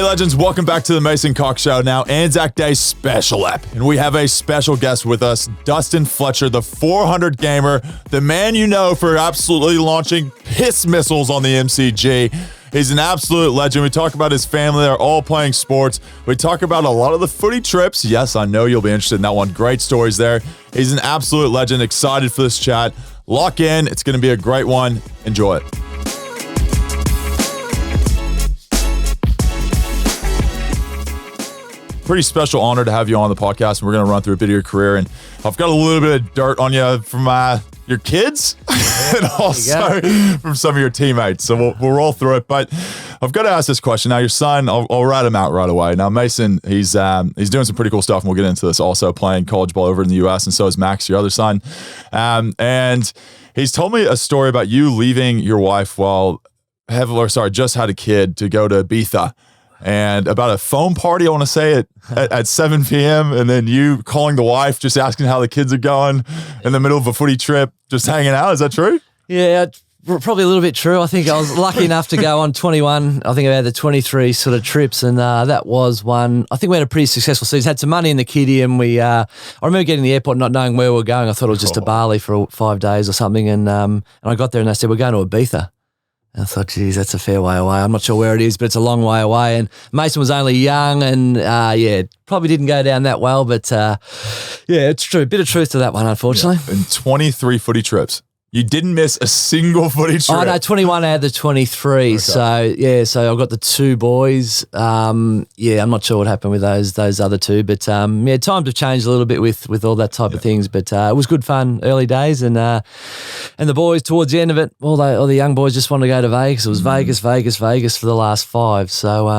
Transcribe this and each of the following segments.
Legends, welcome back to the Mason Cox Show. Now, Anzac Day special ep. And we have a special guest with us, Dustin Fletcher, the 400 gamer, the man you know for absolutely launching piss missiles on the MCG. He's an absolute legend. We talk about his family. They're all playing sports. We talk about a lot of the footy trips. Yes, I know you'll be interested in that one. Great stories there. He's an absolute legend. Excited for this chat. Lock in. It's going to be a great one. Enjoy it. Pretty special honor to have you on the podcast, and we're going to run through a bit of your career. And I've got a little bit of dirt on you from your kids and also from some of your teammates. So we'll roll through it. But I've got to ask this question. Now, your son, I'll write him out right away. Now, Mason, he's doing some pretty cool stuff, and we'll get into this, also playing college ball over in the U.S., and so is Max, your other son. And he's told me a story about you leaving your wife just had a kid to go to Ibiza. And about a phone party, I want to say at 7 p.m. And then you calling the wife, just asking how the kids are going in the middle of a footy trip, just hanging out. Is that true? Yeah, probably a little bit true. I think I was lucky enough to go on 21. I think I had the 23 sort of trips, and that was one. I think we had a pretty successful season. Had some money in the kitty, and I remember getting to the airport not knowing where we were going. I thought it was just to Bali for 5 days or something, and I got there and they said, we're going to Ibiza. And I thought, geez, that's a fair way away. I'm not sure where it is, but it's a long way away. And Mason was only young and, probably didn't go down that well. But, it's true. A bit of truth to that one, unfortunately. Yeah. And 23 footy trips. You didn't miss a single footy trip. Oh, no, 21 out of the 23. Okay. So I've got the two boys. I'm not sure what happened with those other two. But, times have changed a little bit with all that type of things. But it was good fun early days. And the boys, towards the end of it, all the young boys just wanted to go to Vegas. It was Vegas for the last 5. So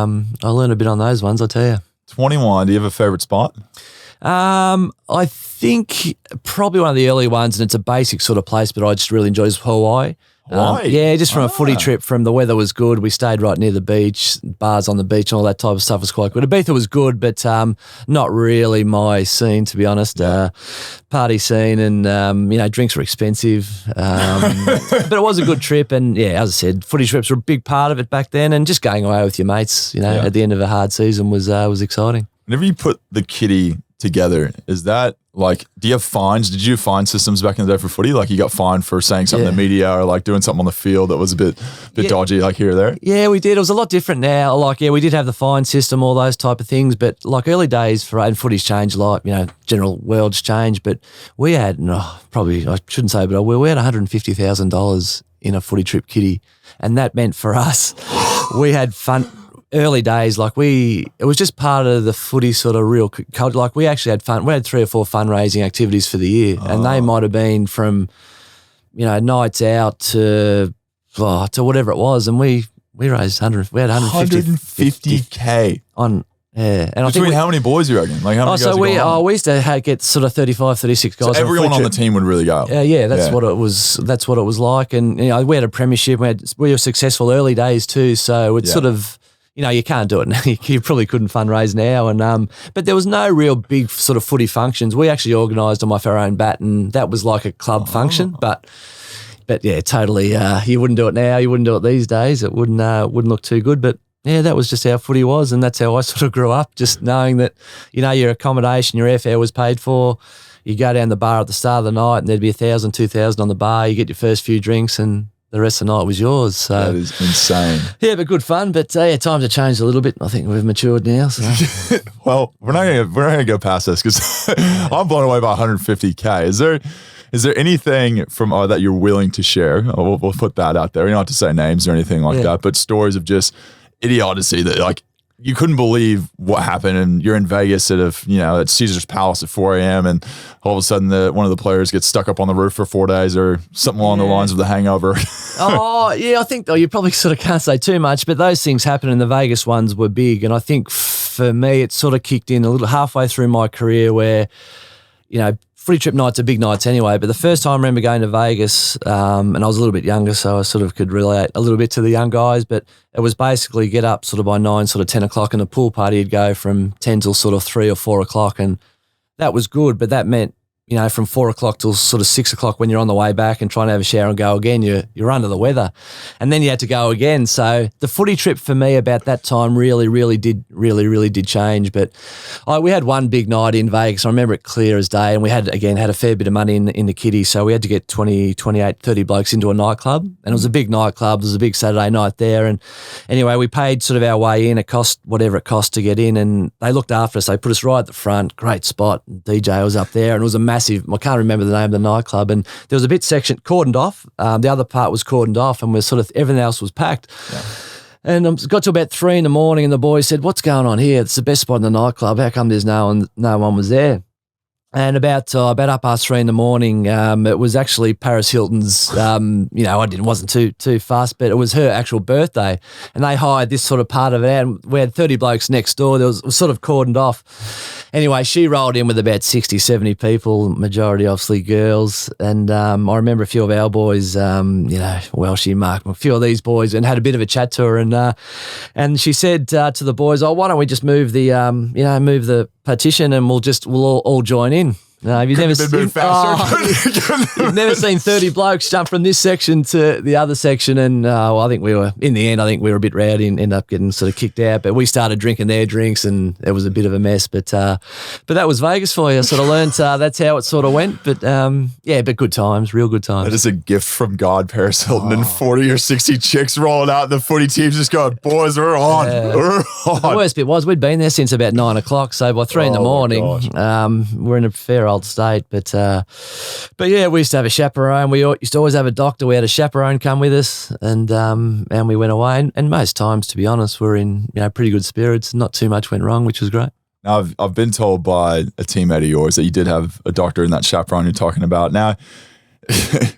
I learned a bit on those ones, I'll tell you. 21, do you have a favourite spot? I think probably one of the early ones, and it's a basic sort of place, but I just really enjoy is Hawaii. Just from a footy trip, from the weather was good. We stayed right near the beach, bars on the beach and all that type of stuff was quite good. Ibiza was good, but not really my scene, to be honest. Party scene and, drinks were expensive. But it was a good trip. And, as I said, footy trips were a big part of it back then. And just going away with your mates, at the end of a hard season was exciting. Whenever you put the kitty together, is that do you have fines? Did you have fine systems back in the day for footy? Like you got fined for saying something in the media or doing something on the field that was a bit dodgy, here or there? Yeah, we did. It was a lot different now. We did have the fine system, all those type of things, but early days and footy's changed a lot, general world's changed, but we had, probably, I shouldn't say, but we had $150,000 in a footy trip kitty, and that meant for us, we had fun. Early days, it was just part of the footy sort of real culture. We actually had fun. We had 3 or 4 fundraising activities for the year, and they might have been from, nights out to whatever it was, and we raised we had $150K on. Yeah, and between how many boys you reckon? How many guys we used to get sort of 35, 36 guys. So everyone on the team would really go. That's what it was. That's what it was like, and we had a premiership. We were successful early days too, so it's sort of. You can't do it now. You probably couldn't fundraise now. And but there was no real big sort of footy functions. We actually organised them off our own bat, and that was like a club function. But yeah, totally. You wouldn't do it now. You wouldn't do it these days. It wouldn't look too good. But yeah, that was just how footy was, and that's how I sort of grew up. Just knowing that your accommodation, your airfare was paid for. You go down the bar at the start of the night, and there'd be 1,000, 2,000 on the bar. You get your first few drinks, and the rest of the night was yours. So that is insane. Yeah, but good fun. But times have changed a little bit. I think we've matured now. So. Well, we're not gonna go past this because I'm blown away by 150K. Is there anything from that you're willing to share? We'll put that out there. You don't have to say names or anything like that, but stories of just idiocy that you couldn't believe what happened, and you're in Vegas at Caesar's Palace at 4 a.m. and all of a sudden one of the players gets stuck up on the roof for 4 days or something along the lines of The Hangover. I think you probably sort of can't say too much, but those things happen, and the Vegas ones were big. And I think for me, it sort of kicked in a little halfway through my career where, footy trip nights are big nights anyway, but the first time I remember going to Vegas, and I was a little bit younger, so I sort of could relate a little bit to the young guys, but it was basically get up sort of by 9, sort of 10 o'clock, and the pool party would go from 10 till sort of 3 or 4 o'clock, and that was good, but that meant from 4 o'clock till sort of 6 o'clock when you're on the way back and trying to have a shower and go again, you're under the weather. And then you had to go again. So the footy trip for me about that time really did change. But we had one big night in Vegas. I remember it clear as day. And we had a fair bit of money in the kitty. So we had to get 20, 28, 30 blokes into a nightclub. And it was a big nightclub. It was a big Saturday night there. And anyway, we paid sort of our way in. It cost whatever it cost to get in. And they looked after us. They put us right at the front. Great spot. DJ was up there. And it was a massive, I can't remember the name of the nightclub, and there was a bit section cordoned off. The other part was cordoned off, and everything else was packed. Yeah. And got to about 3 a.m, and the boys said, "What's going on here? It's the best spot in the nightclub. How come there's no one was there?" And about 3:30 a.m, it was actually Paris Hilton's. Wasn't too fast, but it was her actual birthday, and they hired this sort of part of it out. And we had 30 blokes next door. There was sort of cordoned off. Anyway, she rolled in with about 60, 70 people, majority obviously girls. And I remember a few of our boys, Welshie, Mark, a few of these boys, and had a bit of a chat to her. And she said to the boys, "Oh, why don't we just move the partition and we'll all join in." You've never seen 30 blokes jump from this section to the other section, and I think we were a bit rowdy and ended up getting sort of kicked out. But we started drinking their drinks, and it was a bit of a mess. But that was Vegas for you. I sort of learned that's how it sort of went. But but good times, real good times. That is a gift from God, Paris Hilton, and 40 or 60 chicks rolling out, and the footy team's just going, "Boys, we're on." We're on. The worst bit was we'd been there since about 9 o'clock, so by 3 a.m, we're in a fair old state. But yeah, we used to have a chaperone. We used to always have a doctor. We had a chaperone come with us, and we went away. And most times, to be honest, we're in pretty good spirits. Not too much went wrong, which was great. Now, I've been told by a teammate of yours that you did have a doctor in that chaperone you're talking about. Now,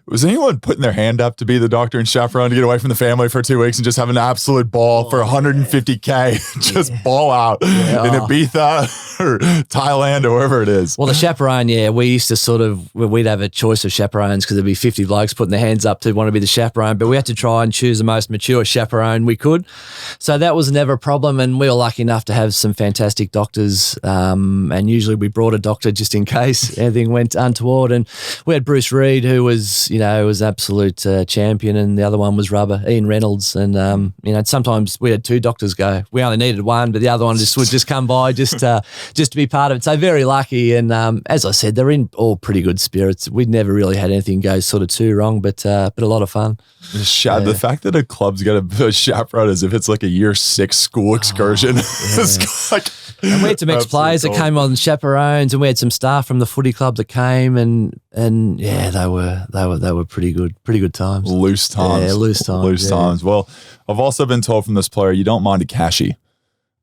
was anyone putting their hand up to be the doctor and chaperone to get away from the family for 2 weeks and just have an absolute ball for 150K, just ball out in Ibiza or Thailand or wherever it is? Well, the chaperone, we used to we'd have a choice of chaperones because there'd be 50 blokes putting their hands up to want to be the chaperone, but we had to try and choose the most mature chaperone we could. So that was never a problem, and we were lucky enough to have some fantastic doctors, and usually we brought a doctor just in case anything went untoward. And we had Bruce Reid, who was absolute champion, and the other one was rubber, Ian Reynolds. And sometimes we had 2 doctors go. We only needed one, but the other one would just come by just to be part of it. So very lucky. And as I said, they're in all pretty good spirits. We'd never really had anything go sort of too wrong, but a lot of fun. The fact that a club's got a chaperone as if it's like a year 6 school excursion. And we had some ex-players that came on chaperones, and we had some staff from the footy club that came, and they were pretty good times. Loose times. Yeah, loose times. Well, I've also been told from this player you don't mind a cashy.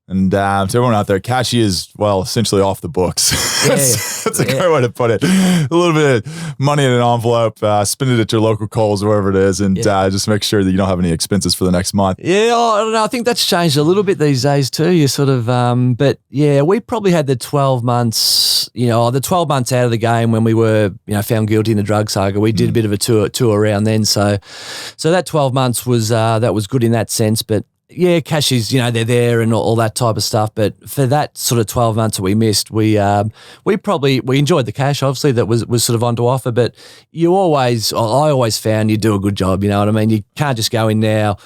And to everyone out there, cashy is, essentially off the books. That's a great way to put it. A little bit of money in an envelope, spend it at your local Coles or wherever it is, and just make sure that you don't have any expenses for the next month. Yeah, I don't know. I think that's changed a little bit these days too. You sort of, we probably had the 12 months, the 12 months out of the game when we were, found guilty in the drug saga. We did a bit of a tour around then. So that 12 months was, that was good in that sense, but yeah, cashies, they're there and all that type of stuff. But for that sort of 12 months that we missed, we enjoyed the cash, obviously, that was sort of onto offer. But I always found you do a good job, you know what I mean? You can't just go in now,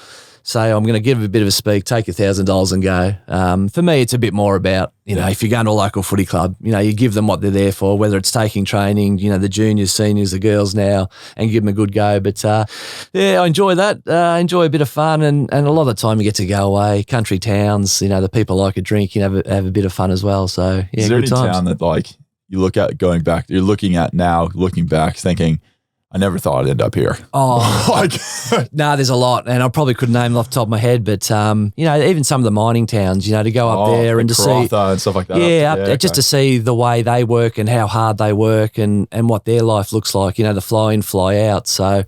say, I'm going to give a bit of a speak, take $1,000 and go. For me, it's a bit more about, if you're going to a local footy club, you give them what they're there for, whether it's taking training, the juniors, seniors, the girls now, and give them a good go. But I enjoy that. I enjoy a bit of fun, and a lot of the time you get to go away, country towns, the people like a drink, have a bit of fun as well. So, yeah, is there good any times. town that you look at going back, you're looking at now, looking back, thinking, I never thought I'd end up here. Oh, no, there's a lot, and I probably couldn't name them off the top of my head, but even some of the mining towns, to go up there and to see and stuff like that. Just to see the way they work and how hard they work and what their life looks like. The fly in, fly out. So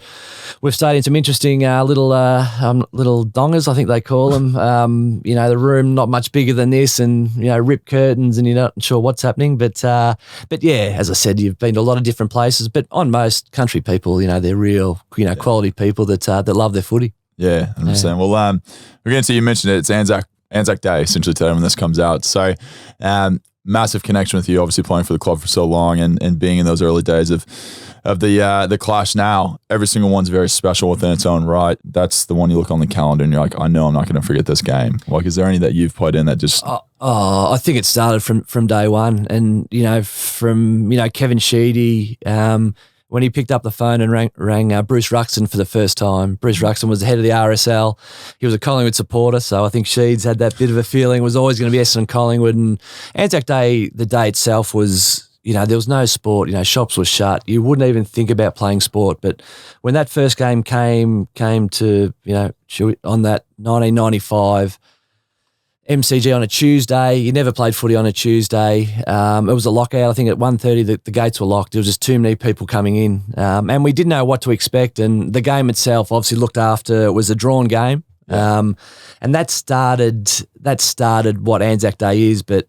we've stayed in some interesting little dongers, I think they call them. The room not much bigger than this, and ripped curtains, and you're not sure what's happening. But yeah, as I said, you've been to a lot of different places, but on most country people, they're real, quality people that love their footy. Yeah, 100%. Well, we're going to see, you mentioned it, it's Anzac Day essentially today when this comes out. So massive connection with you, obviously playing for the club for so long and being in those early days of the clash now. Every single one's very special within its own right. That's the one you look on the calendar and you're like, I know I'm not going to forget this game. Like, is there any that you've played in that just... I think it started from day one. And, from Kevin Sheedy, when he picked up the phone and rang Bruce Ruxton for the first time. Bruce Ruxton was the head of the RSL. He was a Collingwood supporter, so I think Sheeds had that bit of a feeling. It was always going to be Essendon Collingwood. And Anzac Day, the day itself was, there was no sport. Shops were shut. You wouldn't even think about playing sport. But when that first game came to, on that 1995 MCG on a Tuesday. You never played footy on a Tuesday. It was a lockout. I think at 1:30 the gates were locked. There was just too many people coming in. And we didn't know what to expect. And the game itself obviously looked after. It was a drawn game. And that started what Anzac Day is. But,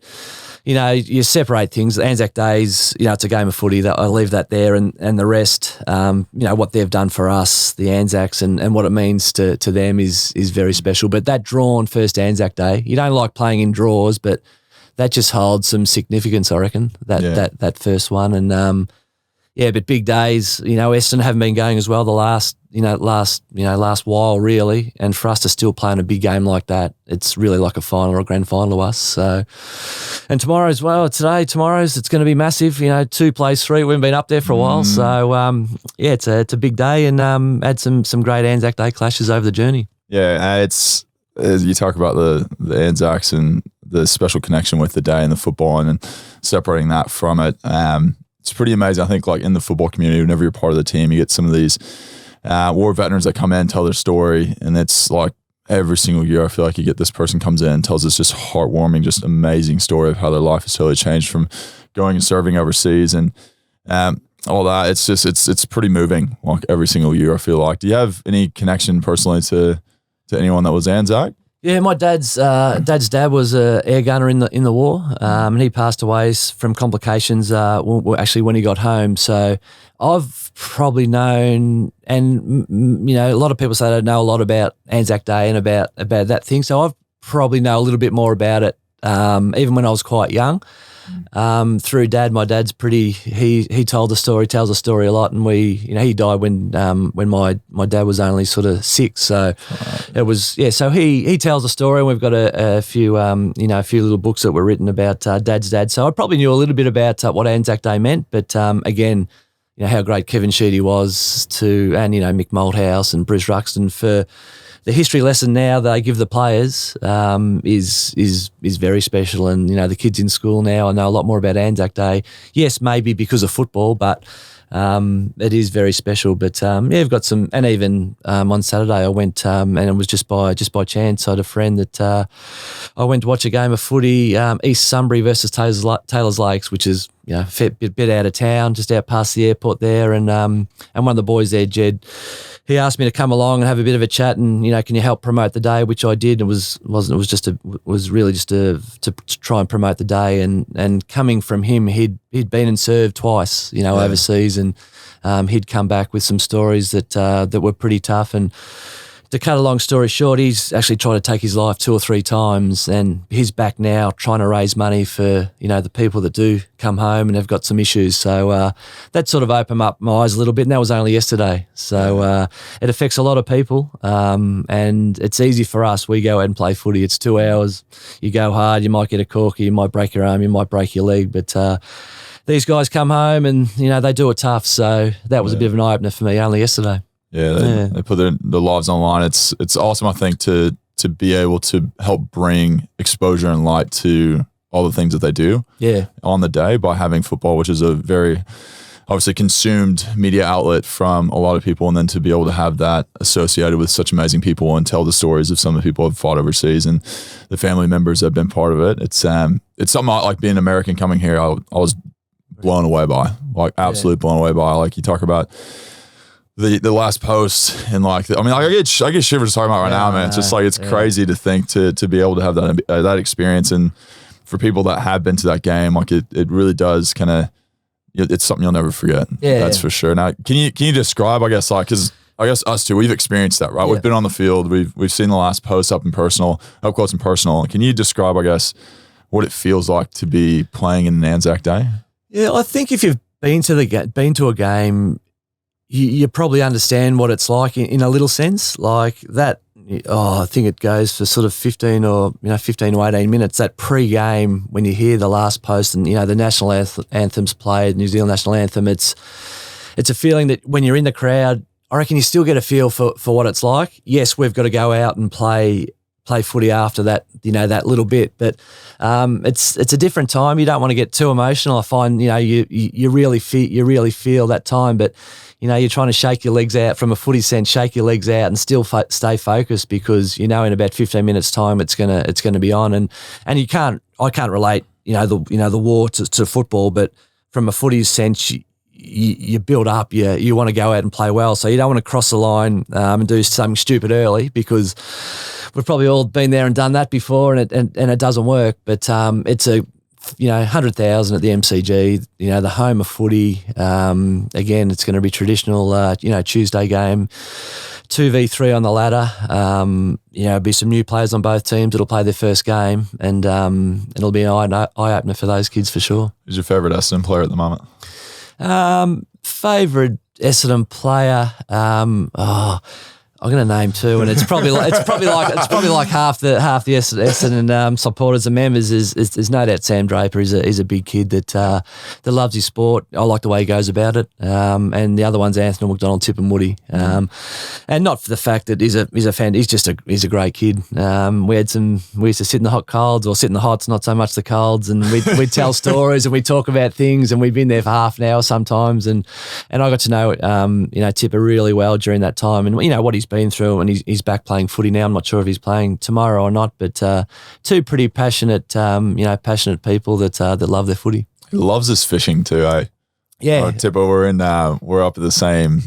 you separate things. Anzac Days, it's a game of footy. That I leave that there, and the rest, what they've done for us, the Anzacs, and what it means to them is very special. But that drawn first Anzac Day, you don't like playing in draws, but that just holds some significance, I reckon. That first one, and but big days. Essendon haven't been going as well the last while really, and for us to still play in a big game like that, it's really like a final or a grand final to us. So, and tomorrow as well. Tomorrow's it's going to be massive. 2 plays 3. We haven't been up there for a while, so it's a big day, and had some great Anzac Day clashes over the journey. Yeah, it's as you talk about the Anzacs and the special connection with the day and the football, and separating that from it. It's pretty amazing. I think like in the football community, whenever you're part of the team, you get some of these war veterans that come in, tell their story, and it's like every single year I feel like you get this person comes in and tells this just heartwarming, just amazing story of how their life has totally changed from going and serving overseas and all that. It's just it's pretty moving. Like every single year I feel like. Do you have any connection personally to anyone that was Anzac? Yeah, my dad's dad was a air gunner in the war, and he passed away from complications. Actually, when he got home, so I've probably known, and a lot of people say they know a lot about Anzac Day and about that thing. So I've probably know a little bit more about it, even when I was quite young. Through Dad, my dad's pretty. He tells the story a lot, and he died when my dad was only sort of 6. So it was So he tells the story, and we've got a few a few little books that were written about Dad's dad. So I probably knew a little bit about what Anzac Day meant, but again, how great Kevin Sheedy was and Mick Malthouse and Bruce Ruxton for. The history lesson now they give the players is very special, and the kids in school now I know a lot more about Anzac Day. Yes, maybe because of football, but it is very special. But we've got some, and even on Saturday I went and it was just by chance. I had a friend that I went to watch a game of footy, East Sunbury versus Taylor's Lakes, which is a bit out of town, just out past the airport there, and one of the boys there, Jed. He asked me to come along and have a bit of a chat, and can you help promote the day, which I did. It was really just to try and promote the day, and coming from him, he'd been and served twice, overseas, and he'd come back with some stories that were pretty tough. And to cut a long story short, he's actually tried to take his life 2 or 3 times, and he's back now trying to raise money for the people that do come home and have got some issues. So that sort of opened up my eyes a little bit, and that was only yesterday. So it affects a lot of people, and it's easy for us. We go out and play footy. It's 2 hours. You go hard, you might get a corker, you might break your arm, you might break your leg, but these guys come home and they do it tough. So that was a bit of an eye opener for me only yesterday. Yeah, they put their lives on the line. It's awesome, I think, to be able to help bring exposure and light to all the things that they do on the day by having football, which is a very obviously consumed media outlet from a lot of people, and then to be able to have that associated with such amazing people and tell the stories of some of the people who have fought overseas and the family members that have been part of it. It's something like being American coming here, I was blown away by, like absolutely blown away by. Like you talk about the last post and I get shivers talking about it right now, man. It's just like, it's crazy to think to be able to have that experience. And for people that have been to that game, like it really does kind of, it's something you'll never forget. That's for sure. Now, can you describe, I guess, cause I guess us too, we've experienced that, right? We've been on the field. We've seen the last post up close and personal. Can you describe, I guess, what it feels like to be playing in an Anzac Day? Yeah, I think if you've been to a game, you probably understand what it's like in a little sense. Like that, I think it goes for sort of 15 to 18 minutes. That pre-game when you hear the last post and the national anthem's played, New Zealand national anthem. It's a feeling that when you're in the crowd, I reckon you still get a feel for what it's like. Yes, we've got to go out and play footy after that, that little bit. But it's a different time. You don't want to get too emotional. I find you really feel that time, but you're trying to shake your legs out from a footy sense, shake your legs out and still stay focused because in about 15 minutes time it's gonna be on, and I can't relate the war to football, but from a footy sense. You build up, you want to go out and play well. So you don't want to cross the line and do something stupid early because we've probably all been there and done that before and it doesn't work. But it's a 100,000 at the MCG, the home of footy. Again, it's going to be traditional, Tuesday game, 2v3 on the ladder. Be some new players on both teams that'll play their first game, and it'll be an eye opener for those kids for sure. Who's your favourite Essendon player at the moment? Favourite Essendon player. I'm going to name two, and it's probably like half the Essendon supporters and members is no doubt Sam Draper. He's a big kid that loves his sport. I like the way he goes about it. And the other one's Anthony McDonald, Tip and Woody. And not for the fact that he's a fan. He's a great kid. We used to sit in the hot colds, or sit in the hots, not so much the colds, and we'd tell stories and we'd talk about things, and we'd been there for half an hour sometimes, and I got to know Tipper really well during that time, and what he's been through, and he's back playing footy now. I'm not sure if he's playing tomorrow or not, but two pretty passionate people that love their footy. He loves his fishing too, eh? Yeah, Tipper, we're up at the same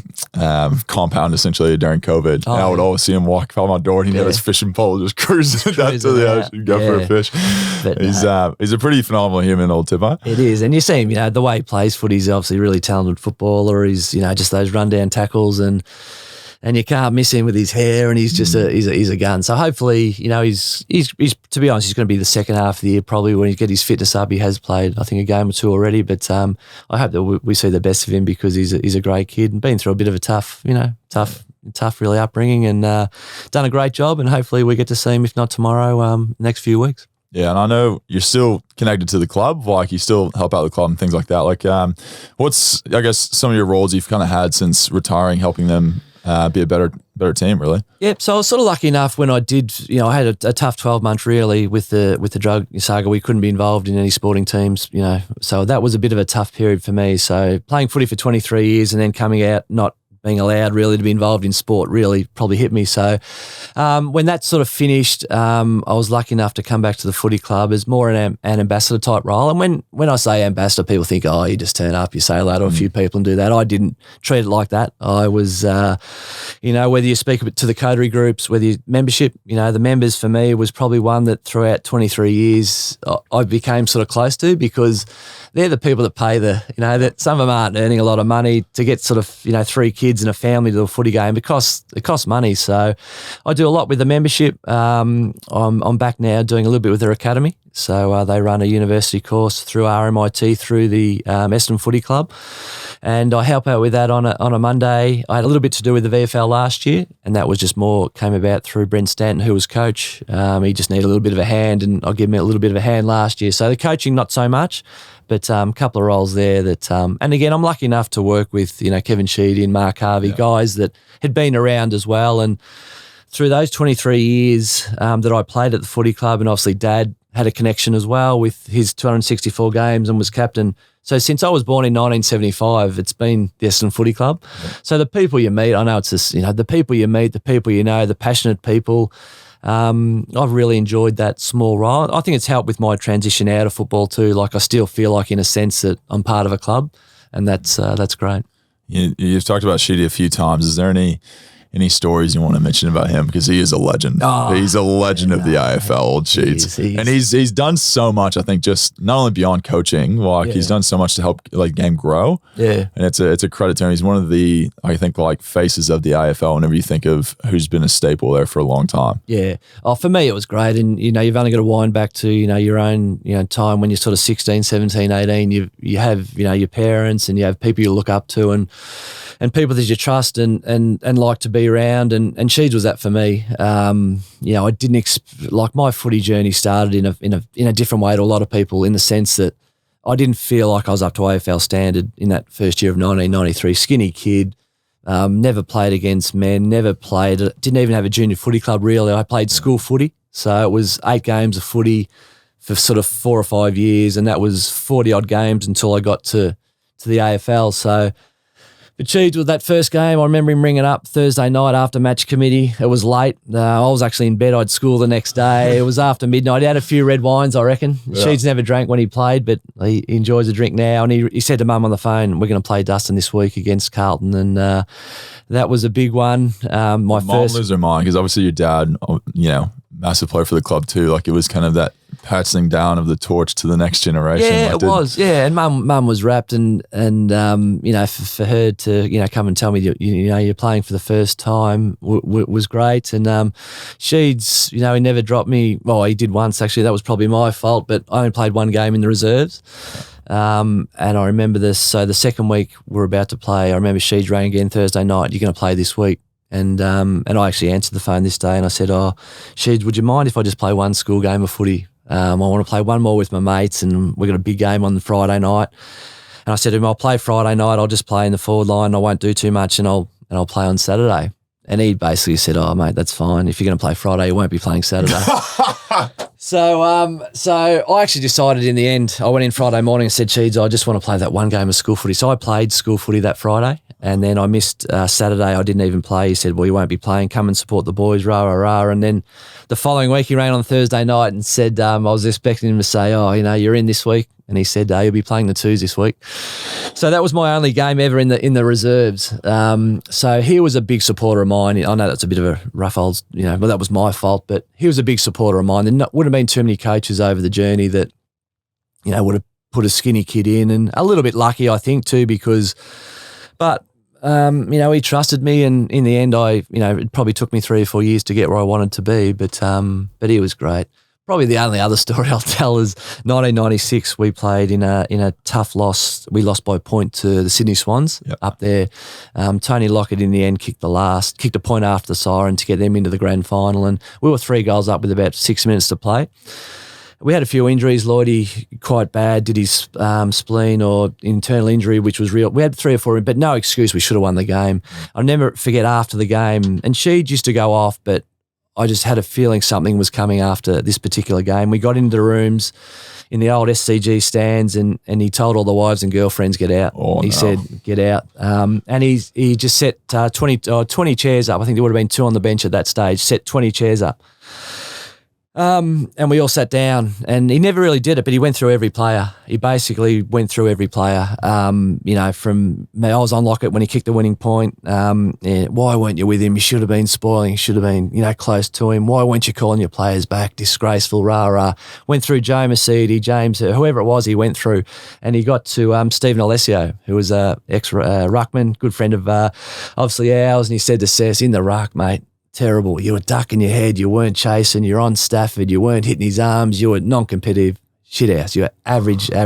compound essentially during COVID. I would always see him walk by my door, and he'd have his fishing pole just cruising down to the ocean, go for a fish. But he's a pretty phenomenal human, old Tipper. It is, and you see him, the way he plays footy. He's obviously a really talented footballer. He's just those rundown tackles and you can't miss him with his hair, and he's just he's a gun. So hopefully, he's to be honest, he's going to be the second half of the year probably when he get his fitness up. He has played, I think, a game or two already, but I hope that we see the best of him because he's a great kid and been through a bit of a tough really upbringing, and done a great job. And hopefully we get to see him, if not tomorrow, next few weeks. Yeah, and I know you're still connected to the club, like you still help out the club and things like that. Like, what's, I guess, some of your roles you've kind of had since retiring, helping them be a better team, really? Yep. So I was sort of lucky enough when I did, I had a tough 12 months really with the drug saga. We couldn't be involved in any sporting teams, so that was a bit of a tough period for me. So playing footy for 23 years and then coming out, not being allowed really to be involved in sport really probably hit me. So when that sort of finished, I was lucky enough to come back to the footy club as more an ambassador type role. And when I say ambassador, people think, oh, you just turn up, you say hello to a few people and do that. I didn't treat it like that. I was, whether you speak to the coterie groups, whether you membership, the members for me was probably one that throughout 23 years I became sort of close to, because they're the people that pay that some of them aren't earning a lot of money to get sort of, 3 kids and a family to a footy game. It costs money. So I do a lot with the membership. I'm back now doing a little bit with their academy. So they run a university course through RMIT through the Essendon Footy Club, and I help out with that on a Monday. I had a little bit to do with the VFL last year, and that was just came about through Brent Stanton, who was coach. He just needed a little bit of a hand, and I gave him a little bit of a hand last year. So the coaching, not so much, but a couple of roles there that, and again, I'm lucky enough to work with, Kevin Sheedy and Mark Harvey, guys that had been around as well. And through those 23 years that I played at the footy club, and obviously Dad had a connection as well with his 264 games and was captain. So since I was born in 1975, it's been the Essendon Footy Club. Yeah. So the people you meet, I know it's just, the people you meet, the people the passionate people, I've really enjoyed that small role. I think it's helped with my transition out of football too. Like I still feel like in a sense that I'm part of a club, and that's great. You've talked about Sheedy a few times. Is there any any stories you want to mention about him? Because he is a legend. He's a legend of the AFL, old Sheeds. And he's done so much, I think, just not only beyond coaching, like he's done so much to help like game grow. Yeah. And it's a credit to him. He's one of the, I think, like faces of the AFL whenever you think of who's been a staple there for a long time. Yeah. Oh, for me, it was great. And, you've only got to wind back to, your own, time when you're sort of 16, 17, 18. You have, your parents and you have people you look up to and people that you trust and like to be around. And Sheeds was that for me. I didn't like my footy journey started in a different way to a lot of people, in the sense that I didn't feel like I was up to AFL standard in that first year of 1993. Skinny kid, never played against men, didn't even have a junior footy club really. I played school footy. So it was 8 games of footy for sort of 4 or 5 years, and that was 40 odd games until I got to the AFL. So, but Sheeds, with that first game, I remember him ringing up Thursday night after match committee. It was late. I was actually in bed. I had school the next day. It was after midnight. He had a few red wines, I reckon. Yeah. Sheeds never drank when he played, but he enjoys a drink now. And he said to Mum on the phone, "We're going to play Dustin this week against Carlton." And that was a big one. Mom lose her mind, because obviously your dad, massive player for the club too. Like, it was kind of that passing down of the torch to the next generation. Yeah, it was. Yeah, and Mum was wrapped, and for her to come and tell me you're playing for the first time was great. And Sheeds, he never dropped me. Well, he did once actually. That was probably my fault, but I only played 1 game in the reserves. And I remember this. So the second week we're about to play, I remember Sheeds rang again Thursday night. "You're going to play this week." And I actually answered the phone this day and I said, "Oh, Sheeds, would you mind if I just play 1 school game of footy? I want to play 1 more with my mates, and we've got a big game on the Friday night." And I said to him, "I'll play Friday night. I'll just play in the forward line. I won't do too much, and I'll play on Saturday." And he basically said, "Oh, mate, that's fine. If you're going to play Friday, you won't be playing Saturday." So I actually decided in the end, I went in Friday morning and said, "Sheeds, I just want to play that 1 game of school footy." So I played school footy that Friday, and then I missed Saturday. I didn't even play. He said, "Well, you won't be playing. Come and support the boys, rah, rah, rah." And then the following week he rang on Thursday night and said, I was expecting him to say, "Oh, you're in this week." And he said, "You'll be playing the 2s this week." So that was my only game ever in the reserves. So he was a big supporter of mine. I know that's a bit of a rough old, but that was my fault. But he was a big supporter of mine. There wouldn't have been too many coaches over the journey that, would have put a skinny kid in, and a little bit lucky, I think, too, because, but, he trusted me, and in the end, it probably took me 3 or 4 years to get where I wanted to be, but he was great. Probably the only other story I'll tell is 1996. We played in a tough loss. We lost by a point to the Sydney Swans up there. Tony Lockett in the end kicked a point after the siren to get them into the grand final, and we were 3 goals up with about 6 minutes to play. We had a few injuries. Lloydie, quite bad, did his spleen or internal injury, which was real. We had 3 or 4, but no excuse. We should have won the game. I'll never forget after the game, and Sheed used to go off, but I just had a feeling something was coming after this particular game. We got into the rooms in the old SCG stands, and he told all the wives and girlfriends, "Get out." He said, "Get out." And he just set 20 chairs up. I think there would have been 2 on the bench at that stage. Set 20 chairs up. And we all sat down, and he never really did it, but he went through every player. He basically went through every player. From me, I was on Lockett when he kicked the winning point. Why weren't you with him? You should have been spoiling. You should have been, close to him. Why weren't you calling your players back? Disgraceful, rah, rah. Went through Joe Mercedes, James, whoever it was, he went through. And he got to Stephen Alessio, who was a ex-ruckman, good friend of obviously ours, and he said to Sess, "In the ruck, mate, terrible. You were ducking your head. You weren't chasing. You're on Stafford. You weren't hitting his arms. You were non-competitive. Shithouse. You were average. I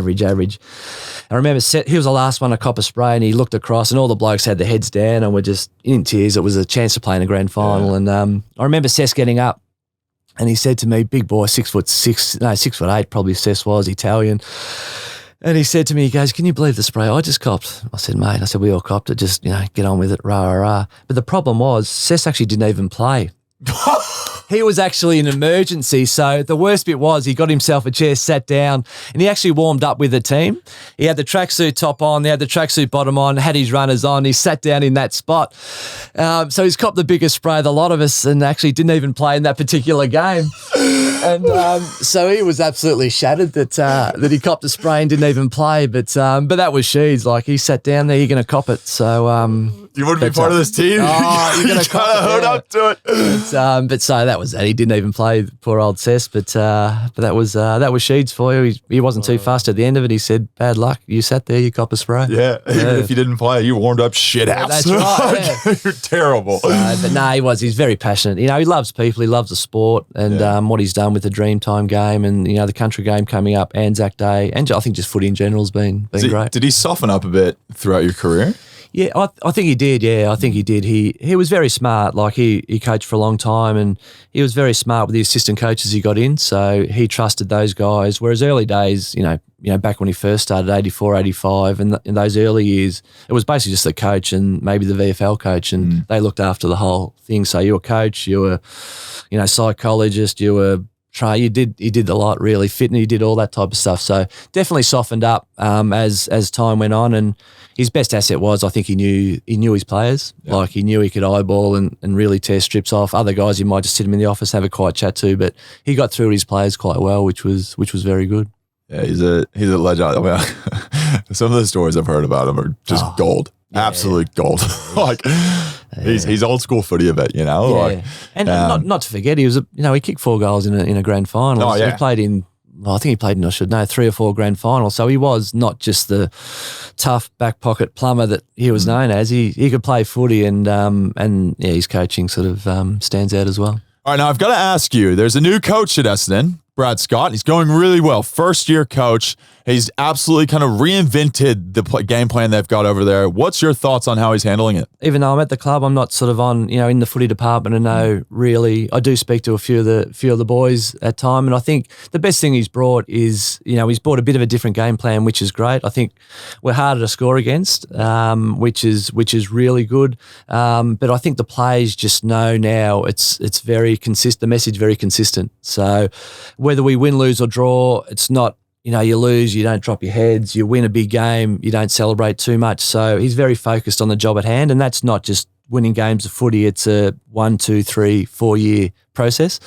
remember he was the last one to cop a spray, and he looked across, and all the blokes had their heads down and were just in tears. It was a chance to play in a grand final. And I remember Sess getting up, and he said to me, "Big boy, 6'8", probably Sess was, Italian." And he said to me, he goes, "Can you believe the spray I just copped?" I said, "Mate," I said, "we all copped it. Just, get on with it, rah, rah, rah." But the problem was, Sess actually didn't even play. He was actually an emergency. So the worst bit was he got himself a chair, sat down, and he actually warmed up with the team. He had the tracksuit top on, he had the tracksuit bottom on, had his runners on. He sat down in that spot. So he's copped the biggest spray of the lot of us, and actually didn't even play in that particular game. And so he was absolutely shattered that he copped a spray and didn't even play. But that was Sheeds. Like, he sat down there, you're going to cop it. So you wouldn't be part of this team. Oh, you're going to cop it. Hold up to it. But so that was that. He didn't even play, poor old Cess. But that was Sheeds for you. He wasn't too fast at the end of it. He said, "Bad luck. You sat there. You cop a spray." Yeah. Even if you didn't play, you warmed up shit house. That's right. Yeah. You're terrible. But no, he's very passionate. You know, he loves people. He loves the sport, and what he's done with the Dreamtime game, and you know, the country game coming up, Anzac Day, and I think just footy in general has been great. Did he soften up a bit throughout your career? Yeah, I think he did. Yeah, I think he did. He was very smart. Like, he coached for a long time, and he was very smart with the assistant coaches he got in. So he trusted those guys. Whereas early days, you know, back when he first started, 84, 85, and in those early years, it was basically just the coach and maybe the VFL coach, and they looked after the whole thing. So you were coach, you were, you know, psychologist, you were trainer. He did a lot, really. Fitness, he did all that type of stuff. So definitely softened up as time went on, and his best asset was, I think, he knew his players. Yeah. Like, he knew he could eyeball and really tear strips off. Other guys, you might just sit him in the office, have a quiet chat to, but he got through his players quite well, which was very good. Yeah, he's a legend. I mean, some of the stories I've heard about him are just gold, absolute gold. Like, he's old school footy a bit, you know. Yeah. Like, and not to forget, he kicked 4 goals in a grand final. Oh, yeah. He played in. Well, I think he played in, 3 or 4 grand finals. So he was not just the tough back pocket plumber that he was known as. He could play footy, and his coaching sort of stands out as well. All right, now I've got to ask you, there's a new coach at Essendon, Brad Scott. He's going really well. First-year coach. He's absolutely kind of reinvented the game plan they've got over there. What's your thoughts on how he's handling it? Even though I'm at the club, I'm not sort of on, in the footy department, and I do speak to a few of the boys at time, and I think the best thing he's brought is, he's brought a bit of a different game plan, which is great. I think we're harder to score against, which is really good. But I think the players just know now it's very consistent. The message very consistent. So whether we win, lose, or draw, it's not. You lose, you don't drop your heads. You win a big game, you don't celebrate too much. So he's very focused on the job at hand, and that's not just winning games of footy. It's a 1, 2, 3, 4 year process.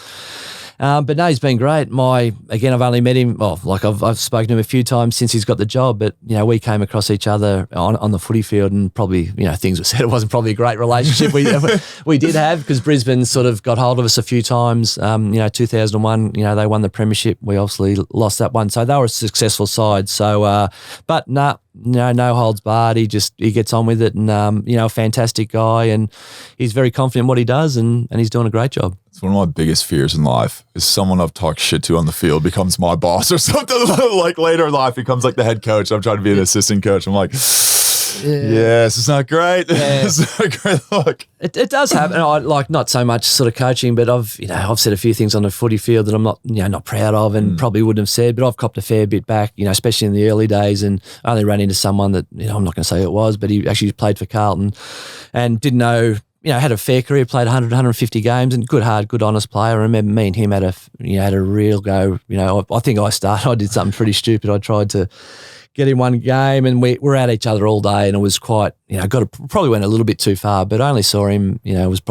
But no, he's been great. I've only met him. Well, like I've spoken to him a few times since he's got the job. But we came across each other on the footy field, and probably things were said. It wasn't probably a great relationship we did have, because Brisbane sort of got hold of us a few times. 2001, they won the Premiership. We obviously lost that one, so they were a successful side. So, but no holds barred. He gets on with it, and a fantastic guy, and he's very confident in what he does, and he's doing a great job. It's one of my biggest fears in life is someone I've talked shit to on the field becomes my boss or something. Like later in life becomes like the head coach. I'm trying to be an assistant coach. I'm like, yes, it's not great. Yeah. It's not a great look. It does happen. I not so much sort of coaching, but I've said a few things on the footy field that I'm not proud of, and probably wouldn't have said, but I've copped a fair bit back, especially in the early days. And I only ran into someone that, I'm not going to say who it was, but he actually played for Carlton and didn't know, had a fair career, played 100, 150 games, and good, honest player. I remember me and him had a real go. I think I did something pretty stupid. I tried to get in one game, and we're at each other all day, and it was quite, probably went a little bit too far, but I only saw him, it was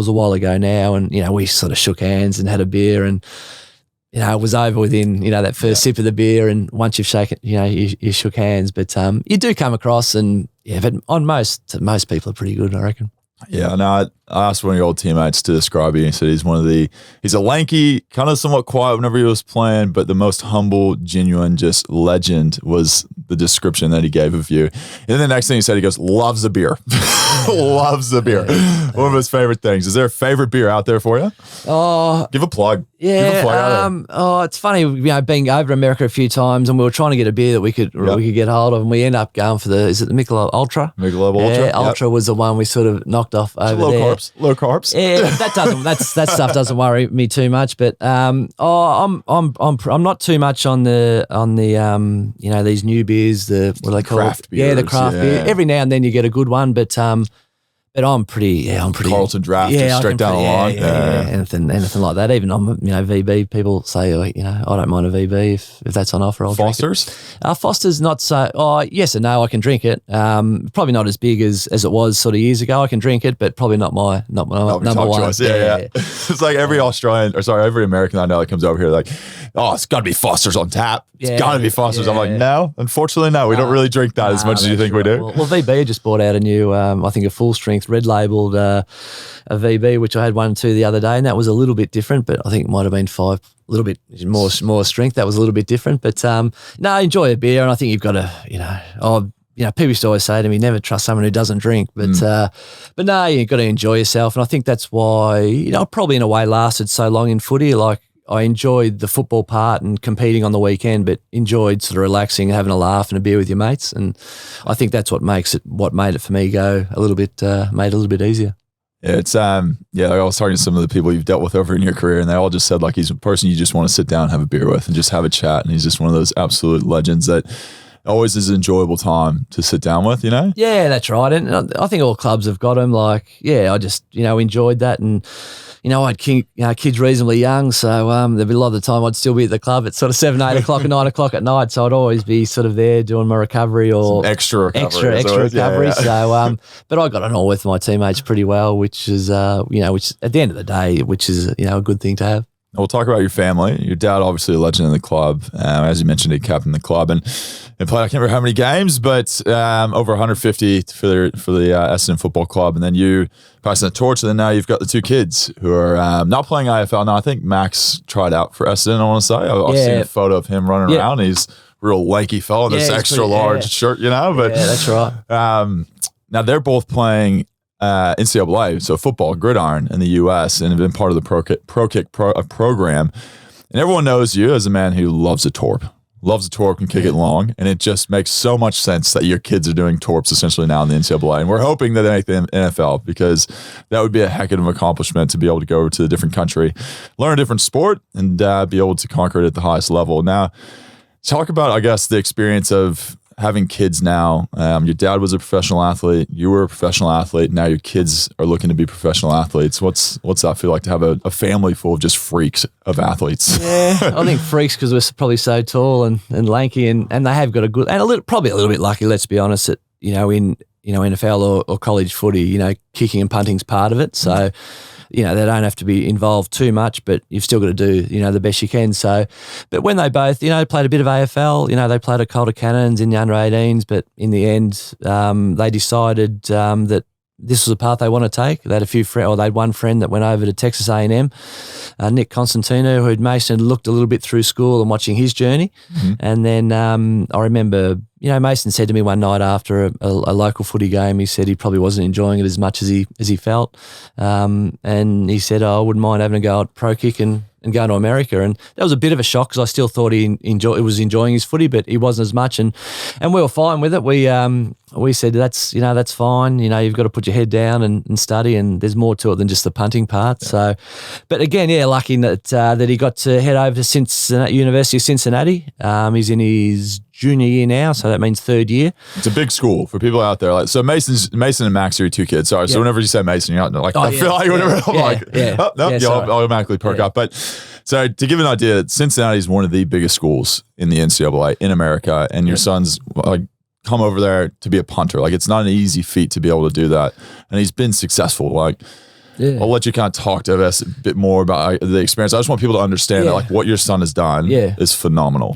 a while ago now, and, we sort of shook hands and had a beer, and, it was over within, that first sip of the beer, and once you've shaken, you shook hands, but you do come across, and but on most people are pretty good, I reckon. Yeah, no, I asked one of your old teammates to describe you. He said he's a lanky, kind of somewhat quiet whenever he was playing, but the most humble, genuine, just legend was the description that he gave of you. And then the next thing he said, he goes, loves a beer. Loves the beer. One of his favorite things. Is there a favorite beer out there for you? Give a plug. Yeah. Give a plug out there. It's funny, being over America a few times, and we were trying to get a beer that we could get hold of, and we end up going for the Michelob Ultra? Michelob Ultra. Yeah, Ultra was the one we sort of knocked off over there. Low carbs. Yeah, that stuff doesn't worry me too much. But I'm not too much on the these new beers, what do they call craft it? beers. Yeah, the craft beer. Every now and then you get a good one, but But I'm pretty. Carlton draft, straight down the line. Anything like that. Even on VB, people say, I don't mind a VB if that's on offer. I'll Foster's? Drink it. Foster's not so. Oh, yes and no. I can drink it. Probably not as big as it was sort of years ago. I can drink it, but probably not my number one choice. Yeah. It's like every every American I know that comes over here, like, oh, it's got to be Foster's on tap. It's got to be Foster's. I'm like, no, unfortunately, no. We don't really drink that as much as you think we do. Well, VB just bought out a new, I think a full strength red labelled a VB, which I had 1 or 2 the other day, and that was a little bit different, but I think it might have been 5, a little bit more strength. That was a little bit different. But no, I enjoy a beer, and I think you've got to, people used to always say to me, never trust someone who doesn't drink. But no, you've got to enjoy yourself. And I think that's why, I probably in a way lasted so long in footy. Like, I enjoyed the football part and competing on the weekend, but enjoyed sort of relaxing, having a laugh and a beer with your mates. And I think that's what made it for me go a little bit, made it a little bit easier. Yeah, it's I was talking to some of the people you've dealt with over in your career, and they all just said like he's a person you just want to sit down and have a beer with and just have a chat. And he's just one of those absolute legends that always is an enjoyable time to sit down with, Yeah, that's right. And I think all clubs have got him. Like, I just, enjoyed that. And, I had kids reasonably young, so there'd be a lot of the time I'd still be at the club at sort of 7, 8 o'clock and 9 o'clock at night. So I'd always be sort of there doing my recovery or some extra recovery. Yeah. So, but I got on all with my teammates pretty well, which is, which at the end of the day, which is, a good thing to have. We'll talk about your family. Your dad, obviously a legend in the club. As you mentioned, he captained the club and played, I can't remember how many games, but over 150 for the Essendon Football Club. And then you passing the torch, and then now you've got the 2 kids who are not playing AFL. Now, I think Max tried out for Essendon, I want to say. I've seen a photo of him running around. He's a real lanky fellow in this extra large shirt, But, that's right. Now, they're both playing NCAA, so football, gridiron in the U.S., and have been part of the Pro Kick program. And everyone knows you as a man who loves a torp and kick it long. And it just makes so much sense that your kids are doing torps essentially now in the NCAA. And we're hoping that they make the NFL, because that would be a heck of an accomplishment to be able to go to a different country, learn a different sport, and be able to conquer it at the highest level. Now, talk about, I guess, the experience of having kids now. Your dad was a professional athlete. You were a professional athlete. Now your kids are looking to be professional athletes. What's that feel like to have a family full of just freaks of athletes? Yeah, I think freaks because we're probably so tall and lanky, and they have got a good and probably a little bit lucky. Let's be honest. That in NFL or college footy, kicking and punting's part of it. So. They don't have to be involved too much, but you've still got to do, the best you can. So, but when they both, played a bit of AFL, they played at Calder Cannons in the under 18s, but in the end, they decided that this was a path they want to take. They had they'd one friend that went over to Texas A&M, Nick Constantino, who'd Mason looked a little bit through school and watching his journey. Mm-hmm. And then I remember, Mason said to me one night after a local footy game, he said he probably wasn't enjoying it as much as he felt. And he said, I wouldn't mind having a go at Pro Kick and going to America. And that was a bit of a shock because I still thought he was enjoying his footy, but he wasn't as much. And we were fine with it. We said, that's fine. You've got to put your head down and study, and there's more to it than just the punting part. Yeah. So, but again, lucky that he got to head over to University of Cincinnati. He's in his junior year now, so that means 3rd year. It's a big school for people out there. So Mason and Max are your 2 kids. Sorry. So whenever you say Mason, you're not like, I feel like whatever. You'll automatically perk up. But so to give an idea, Cincinnati is one of the biggest schools in the NCAA in America, and your son's come over there to be a punter. Like, it's not an easy feat to be able to do that, and he's been successful. I'll let you kind of talk to us a bit more about the experience. I just want people to understand that what your son has done is phenomenal.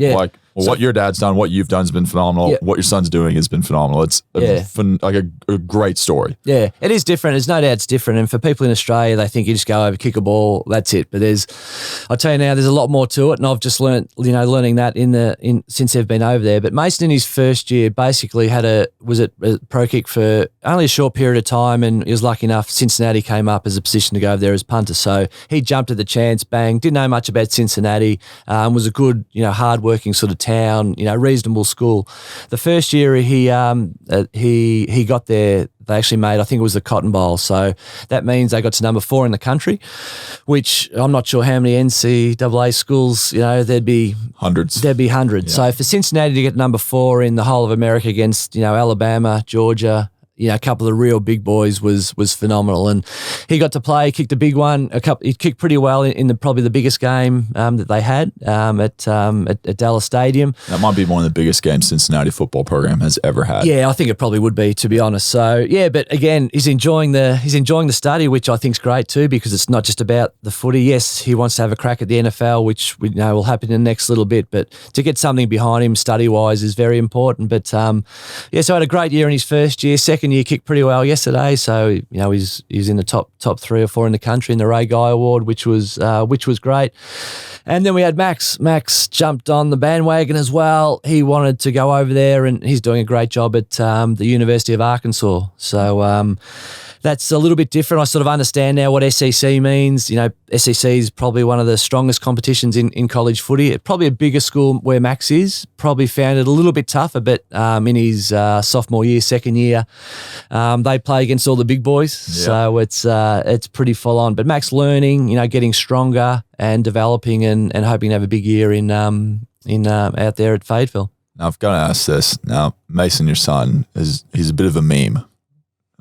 What your dad's done, what you've done has been phenomenal. Yeah. What your son's doing has been phenomenal. It's a great story. Yeah, it is different. There's no doubt it's different. And for people in Australia, they think you just go over, kick a ball, that's it. But I'll tell you now, there's a lot more to it. And I've just learning that since they've been over there. But Mason in his first year basically was at Pro Kick for only a short period of time, and he was lucky enough. Cincinnati came up as a position to go over there as punter. So he jumped at the chance, bang, didn't know much about Cincinnati, was a good, hard-working sort of town, reasonable school. The first year he got there, they actually made, I think it was the Cotton Bowl. So that means they got to number 4 in the country, which I'm not sure how many NCAA schools, there'd be hundreds. Yeah. So for Cincinnati to get number 4 in the whole of America against, Alabama, Georgia, a couple of real big boys was phenomenal. And he got to play, kicked a big one. He kicked pretty well in probably the biggest game that they had at Dallas Stadium. That might be one of the biggest games Cincinnati football program has ever had. Yeah, I think it probably would be, to be honest. So yeah, but again, he's enjoying the study, which I think is great too, because it's not just about the footy. Yes, he wants to have a crack at the NFL, which we know will happen in the next little bit, but to get something behind him study-wise is very important. But so I had a great year in his first year. Second year, kicked pretty well yesterday, so he's in the top 3 or 4 in the country in the Ray Guy Award, which was great. And then we had Max. Max jumped on the bandwagon as well. He wanted to go over there, and he's doing a great job at the University of Arkansas. So that's a little bit different. I sort of understand now what SEC means. SEC is probably one of the strongest competitions in college footy. It's probably a bigger school where Max is. Probably found it a little bit tougher, but in his sophomore year, second year, they play against all the big boys. Yeah. So it's pretty full on. But Max learning, getting stronger and developing and hoping to have a big year in out there at Fayetteville. Now I've got to ask this. Now Mason, your son, he's a bit of a meme.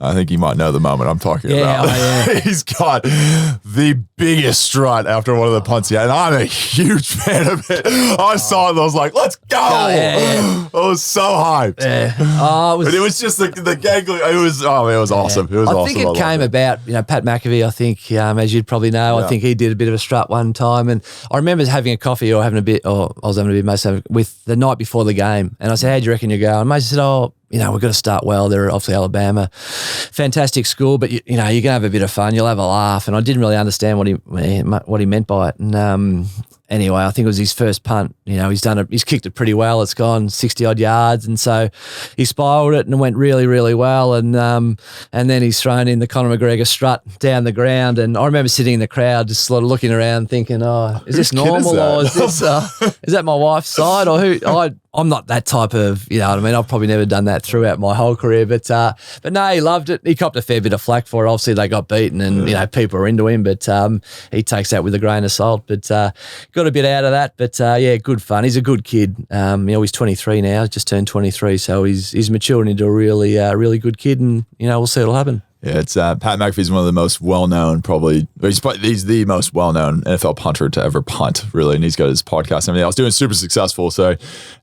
I think you might know the moment I'm talking about. Yeah. He's got the biggest strut after one of the punts he had, and I'm a huge fan of it. I saw it and I was like, let's go. I was so hyped. Yeah. But it was just the gangly. It was awesome. It was awesome. I think it came about, Pat McAfee, I think, as you'd probably know, I think he did a bit of a strut one time. And I remember having a coffee or I was having a bit most with the night before the game. And I said, how do you reckon you go? And Mason said, we've got to start well. They're obviously Alabama, fantastic school, but you're going to have a bit of fun. You'll have a laugh. And I didn't really understand what he meant by it. And anyway, I think it was his first punt. He's kicked it pretty well. It's gone 60 odd yards, and so he spiraled it and it went really, really well. And then he's thrown in the Conor McGregor strut down the ground. And I remember sitting in the crowd, just sort of looking around, thinking, is this normal or is this is that my wife's side or who? I'm not that type of, I've probably never done that throughout my whole career, but no, he loved it. He copped a fair bit of flack for it. Obviously, they got beaten, and people are into him, but he takes that with a grain of salt. But got a bit out of that, but good fun. He's a good kid. He's 23 now, just turned 23, so he's matured into a really good kid, and we'll see what'll happen. Yeah, it's Pat McAfee's one of the most well-known, he's the most well-known NFL punter to ever punt, really, and he's got his podcast and everything else, doing super successful. So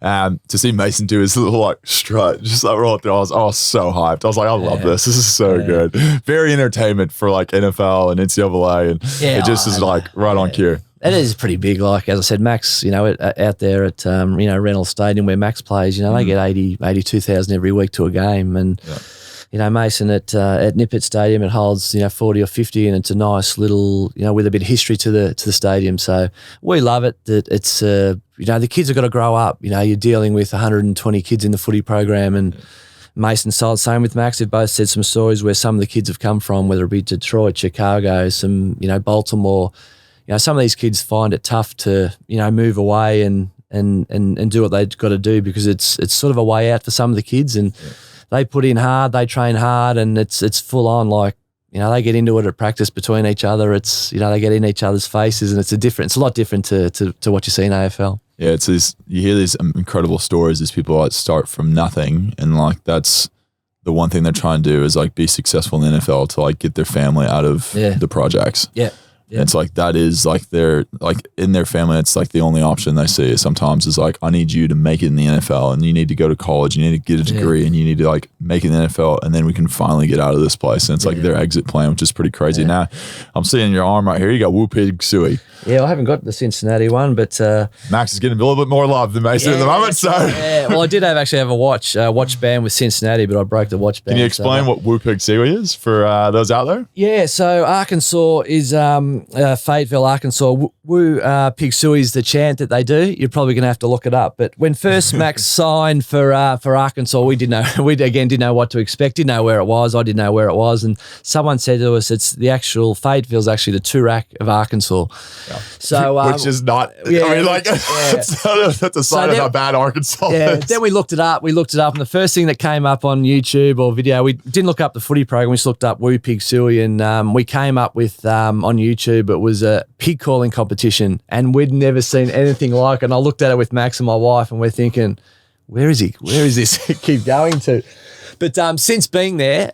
to see Mason do his little strut, just roll through, I was so hyped. I was like, I love this. This is so good. Very entertainment for NFL and NCAA, and it just is right on cue. It is pretty big. Like, as I said, Max, out there at, Reynolds Stadium where Max plays, they get 82,000 every week to a game. And, Mason at Nippert Stadium, it holds, 40 or 50, and it's a nice little, with a bit of history to the stadium. So we love it. That it's, the kids have got to grow up. You're dealing with 120 kids in the footy program, and Mason Salt, same with Max. They've both said some stories where some of the kids have come from, whether it be Detroit, Chicago, some, Baltimore. Some of these kids find it tough to, move away and do what they've got to do, because it's sort of a way out for some of the kids, and they put in hard, they train hard, and it's full on. Like, they get into it at practice between each other. It's, they get in each other's faces, and it's a lot different to what you see in AFL. Yeah, you hear these incredible stories. These people start from nothing, and that's the one thing they're trying to do is be successful in the NFL to get their family out of the projects. Yeah. Yeah. It's that is their in their family, it's the only option they see sometimes is I need you to make it in the NFL, and you need to go to college, you need to get a degree, and you need to make it in the NFL, and then we can finally get out of this place. And it's their exit plan, which is pretty crazy. Now I'm seeing your arm right here, you got Woo Pig Suey. Yeah, I haven't got the Cincinnati one, but Max is getting a little bit more love than Mason at the moment. So well, I did have a watch band with Cincinnati, but I broke the watch band. Can you explain what Woo Pig Suey is for those out there? Yeah, so Arkansas is Fayetteville, Arkansas. Woo Pig Suey is the chant that they do. You're probably going to have to look it up. But when first Max signed for Arkansas, we didn't know what to expect. Didn't know where it was. I didn't know where it was. And someone said to us, it's the actual Fayetteville's actually the Toorak of Arkansas. Yeah. So which is not. That's a sign of how bad Arkansas is. Then we looked it up. And the first thing that came up on YouTube or video, we didn't look up the footy program. We just looked up Woo Pig Suey, and we came up with on YouTube. It was a pig calling competition, and we'd never seen anything like it. And I looked at it with Max and my wife, and we're thinking, where is he? Where is this keep going to? But since being there,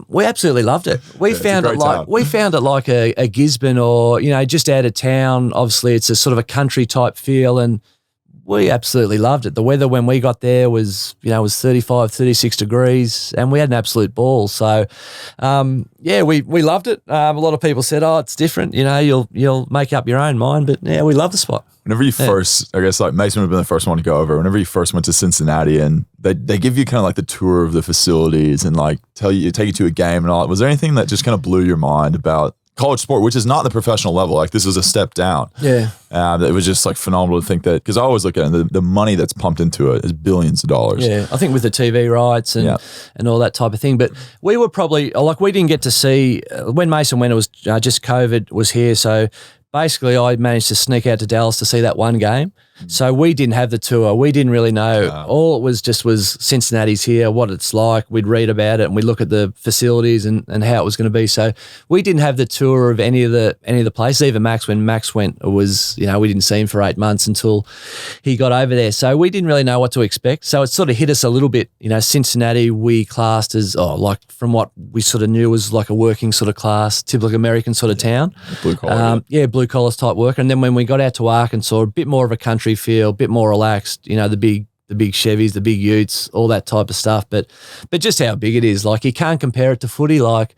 we absolutely loved it. We found it like a Gisborne or, just out of town. Obviously, it's a sort of a country type feel, and we absolutely loved it. The weather when we got there was 35, 36 degrees, and we had an absolute ball. So, we loved it. A lot of people said, "Oh, it's different. You'll make up your own mind." But yeah, we love the spot. Whenever you first, I guess like Mason would have been the first one to go over. Whenever you first went to Cincinnati, and they give you kind of like the tour of the facilities and like take you to a game and all. Was there anything that just kind of blew your mind about college sport, which is not the professional level? Like this is a step down. Yeah. It was just like phenomenal to think that, because I always look at it, the money that's pumped into it is billions of dollars. Yeah, I think with the TV rights and all that type of thing. But we were probably, we didn't get to see, when Mason went, it was just COVID was here. So basically I managed to sneak out to Dallas to see that one game. So we didn't have the tour. We didn't really know. All it was Cincinnati's here, what it's like. We'd read about it and we'd look at the facilities and how it was going to be. So we didn't have the tour of any of the places. Even Max, when Max went, it was, we didn't see him for 8 months until he got over there. So we didn't really know what to expect. So it sort of hit us a little bit. Cincinnati we classed as, from what we sort of knew was like a working sort of class, typical American sort of town. Blue collar. Blue collars type work. And then when we got out to Arkansas, a bit more of a country feel, a bit more relaxed, the big Chevys, the big utes, all that type of stuff. But just how big it is, like you can't compare it to footy. Like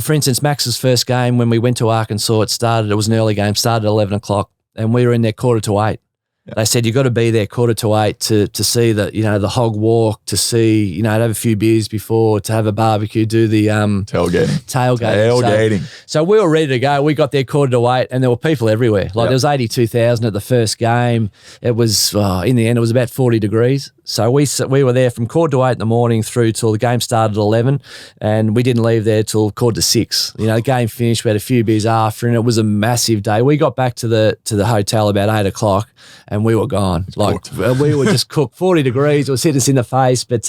for instance, Max's first game when we went to Arkansas, it was an early game, started at 11 o'clock, and we were in there 7:45. They said you got to be there 7:45 to see the hog walk, to see to have a few beers before, to have a barbecue, do the tailgating. So we were ready to go. We got there 7:45, and there were people everywhere. There was 82,000 at the first game. It was in the end it was about 40 degrees. So we were there from 7:45 in the morning through till the game started at 11, and we didn't leave there till 5:45. The game finished. We had a few beers after, and it was a massive day. We got back to the hotel about 8 o'clock, and we were gone. We were just cooked. 40 degrees. It was hit us in the face, but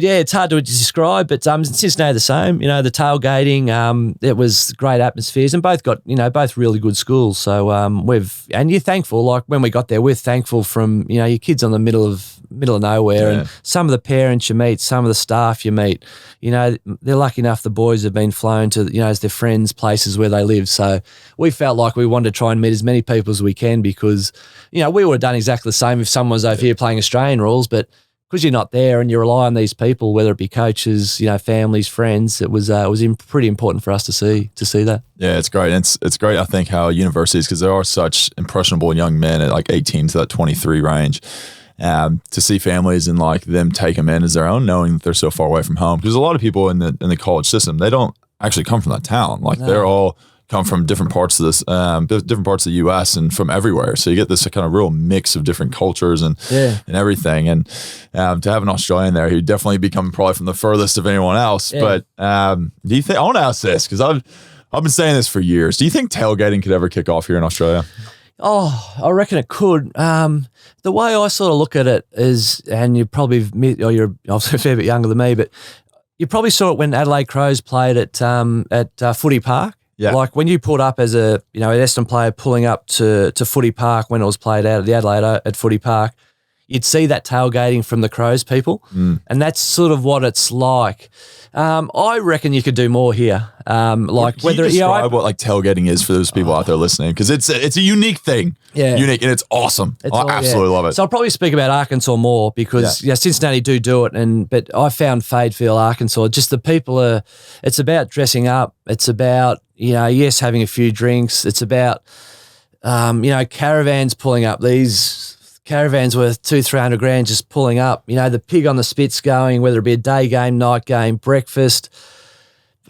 yeah, it's hard to describe. But Cincinnati the same. The tailgating. It was great atmospheres, and both got both really good schools. So and you're thankful. Like when we got there, we're thankful from your kids on the middle of nowhere, and some of the parents you meet, some of the staff you meet. They're lucky enough the boys have been flown to as their friends' places where they live. So we felt like we wanted to try and meet as many people as we can, because we would have done exactly the same if someone was over here playing Australian rules, but because you're not there and you rely on these people, whether it be coaches, families, friends, it was pretty important for us to see that. Yeah, it's great. It's great, I think, how universities, because there are such impressionable young men at like 18 to that 23 range, to see families and like them take them in as their own, knowing that they're so far away from home. Because a lot of people in the college system, they don't actually come from that town. Like they're all come from different parts of different parts of the U.S. and from everywhere. So you get this kind of real mix of different cultures and everything. And to have an Australian there, he'd definitely become probably from the furthest of anyone else. Yeah. But do you think, I want to ask this because I've been saying this for years. Do you think tailgating could ever kick off here in Australia? Oh, I reckon it could. The way I sort of look at it is, and you're obviously a fair bit younger than me, but you probably saw it when Adelaide Crows played at Footy Park. Yeah. Like when you pulled up as an Essendon player pulling up to Footy Park when it was played out at the Adelaide at Footy Park, you'd see that tailgating from the Crows people, and that's sort of what it's like. I reckon you could do more here. Like Can you describe what like tailgating is for those people out there listening? Because it's a unique thing, unique, and it's awesome. I absolutely love it. So I'll probably speak about Arkansas more because Cincinnati do it, but I found Fayetteville, Arkansas, just the people it's about dressing up. It's about having a few drinks. It's about caravans pulling up. These caravans worth 200-300 grand just pulling up. The pig on the spits going, whether it be a day game, night game, breakfast.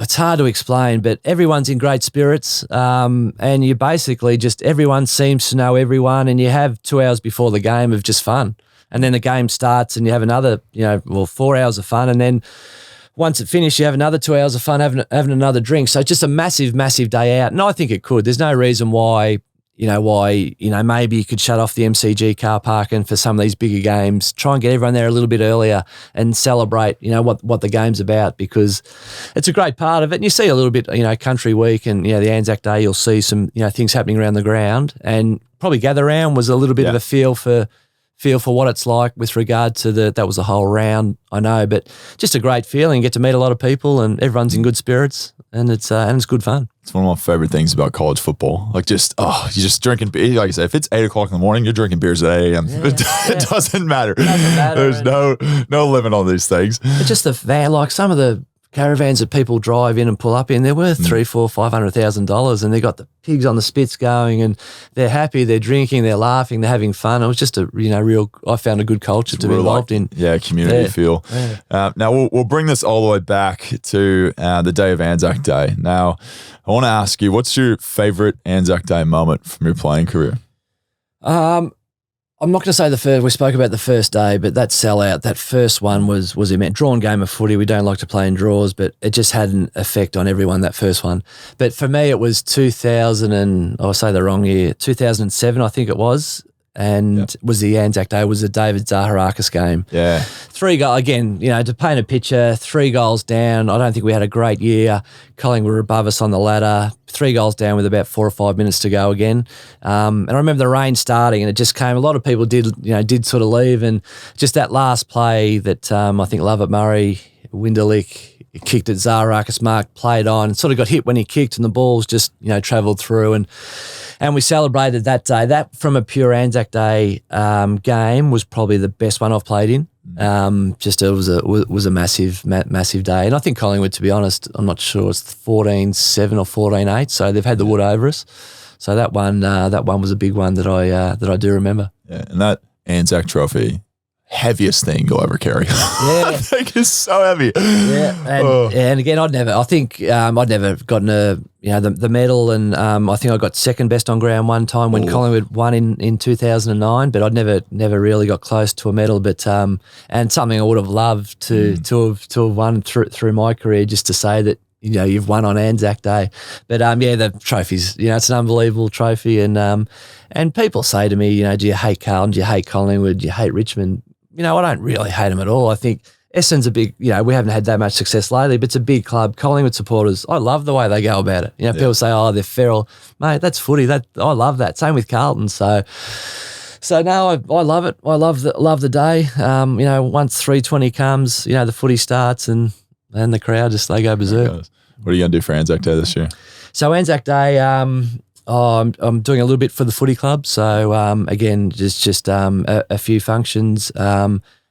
It's hard to explain, but everyone's in great spirits. And you basically everyone seems to know everyone, and you have 2 hours before the game of just fun. And then the game starts and you have another, 4 hours of fun. And then once it finished, you have another 2 hours of fun having another drink. So it's just a massive, massive day out. And I think it could. There's no reason why maybe you could shut off the MCG car parking for some of these bigger games, try and get everyone there a little bit earlier and celebrate, what the game's about, because it's a great part of it. And you see a little bit, Country Week and, the Anzac Day, you'll see some, things happening around the ground, and probably Gather Round was a little bit of a feel for feel for what it's like with regard to that was a whole round, I know, but just a great feeling. Get to meet a lot of people and everyone's in good spirits and it's good fun. It's one of my favorite things about college football. Like you're just drinking beer. Like I said, if it's 8 o'clock in the morning, you're drinking beers at 8 a.m. It doesn't matter. There's no limit on these things. It's just the van, like some of the caravans that people drive in and pull up in, they're worth $300,000-$500,000 and they got the pigs on the spits going and they're happy, they're drinking, they're laughing, they're having fun. It was just I found a good culture to be involved in. Yeah, community feel. Yeah. Now we'll bring this all the way back to the day of Anzac Day. Now I want to ask you, what's your favorite Anzac Day moment from your playing career? I'm not going to say we spoke about the first day, but that sellout, that first one was immense. Drawn game of footy. We don't like to play in draws, but it just had an effect on everyone, that first one. But for me, it was 2007, I think it was. And was the Anzac Day, was the David Zaharakis game. Yeah. 3 goals, again, to paint a picture, 3 goals down. I don't think we had a great year. Collingwood were above us on the ladder. 3 goals down with about 4 or 5 minutes to go again. And I remember the rain starting and it just came, a lot of people did sort of leave. And just that last play that I think Lovett Murray, Winderlick, kicked at Zaharakis' mark, played on, sort of got hit when he kicked and the balls just, travelled through and we celebrated that day. That, from a pure Anzac Day game, was probably the best one I've played in. It was a massive day. And I think Collingwood, to be honest, I'm not sure, it's 14-7 or 14-8, so they've had the wood over us. So that one was a big one that I do remember. Yeah, and that Anzac trophy, heaviest thing you'll ever carry. Yeah. I think it's so heavy. Yeah, and again, I'd never gotten the medal, and I think I got second best on ground one time when Collingwood won in 2009, but I'd never really got close to a medal. But and something I would have loved to have won through my career, just to say that you've won on Anzac Day. But the trophies, it's an unbelievable trophy, and people say to me, do you hate Carlton? Do you hate Collingwood? Do you hate Richmond? I don't really hate them at all. I think Essendon's a big, we haven't had that much success lately, but it's a big club. Collingwood supporters, I love the way they go about it. People say, oh, they're feral. Mate, that's footy. I love that. Same with Carlton. So no, I love it. I love the day. Once 3:20 comes, the footy starts and the crowd they go berserk. What are you going to do for Anzac Day this year? So Anzac Day, I'm doing a little bit for the footy club. So again, just a few functions.